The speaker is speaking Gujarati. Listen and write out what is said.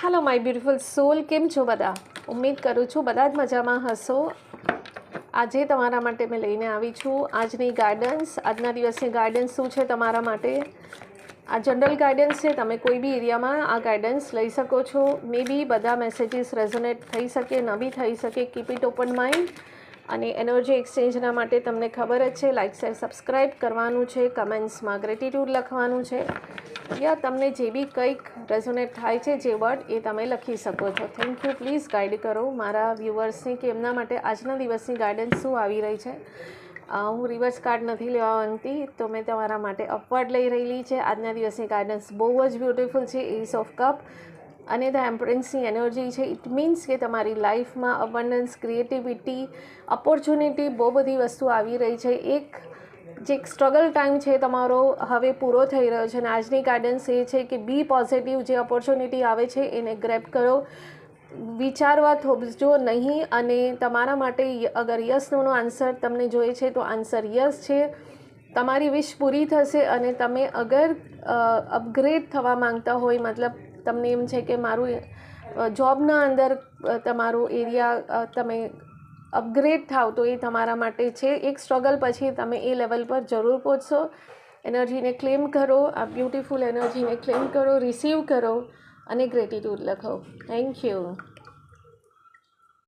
હેલો માય બ્યુટિફુલ સોલ, કેમ છો બધા? ઉમ્મીદ કરું છું બધા જ મજામાં હશો. આજે તમારા માટે મેં લઈને આવી છું આજની ગાઈડન્સ. આજના દિવસની ગાઈડન્સ શું છે તમારા માટે? આ જનરલ ગાઈડન્સ છે, તમે કોઈ બી એરિયામાં આ ગાઈડન્સ લઈ શકો છો. મે બી બધા મેસેજીસ રેઝોનેટ થઈ શકે, ન બી થઈ શકે. Keep it open mind. અને એનર્જી એક્સચેન્જના માટે તમને ખબર જ છે, લાઇક શેર સબસ્ક્રાઈબ કરવાનું છે, કમેન્ટ્સમાં ગ્રેટિટ્યૂડ લખવાનું છે, યા તમને જે બી કંઈક રેઝોનેટ થાય છે જે વર્ડ એ તમે લખી શકો છો. Thank you. પ્લીઝ ગાઈડ કરો મારા વ્યુઅર્સને કે એમના માટે આજના દિવસની ગાઈડન્સ શું આવી રહી છે. હું રિવર્સ કાર્ડ નથી લેવા માંગતી, તો મેં તમારા માટે અપવર્ડ લઈ રહેલી છે. આજના દિવસની ગાઈડન્સ બહુ જ બ્યુટિફુલ છે. એસ ઓફ કપ અને ધ એમ્પ્રેન્સની એનર્જી છે. ઇટ મીન્સ કે તમારી લાઈફમાં અબન્ડન્સ, ક્રિએટિવિટી, ઓપોર્ચ્યુનિટી, બહુ બધી વસ્તુ આવી રહી છે. જે સ્ટ્રગલ ટાઈમ છે તમારો હવે પૂરો થઈ રહ્યો છે. અને આજની ગાઈડન્સ એ છે કે બી પોઝિટિવ. જે ઓપોર્ચ્યુનિટી આવે છે એને ગ્રેબ કરો, વિચારવા થોભજો નહીં. અને તમારા માટે અગર યસ નોનો આન્સર તમને જોઈએ છે તો આન્સર યસ છે. તમારી વિશ પૂરી થશે. અને તમે અગર અપગ્રેડ થવા માંગતા હોય, મતલબ તમને એમ છે કે મારું જોબના અંદર તમારું એરિયા તમે અપગ્રેડ થાવ, તો એ તમારા માટે છે. એક સ્ટ્રગલ પછી તમે એ લેવલ પર જરૂર પહોંચશો. એનર્જીને ક્લેમ કરો, આ બ્યુટિફુલ એનર્જીને ક્લેમ કરો, રિસીવ કરો અને ગ્રેટિટ્યૂડ લખો. Thank you.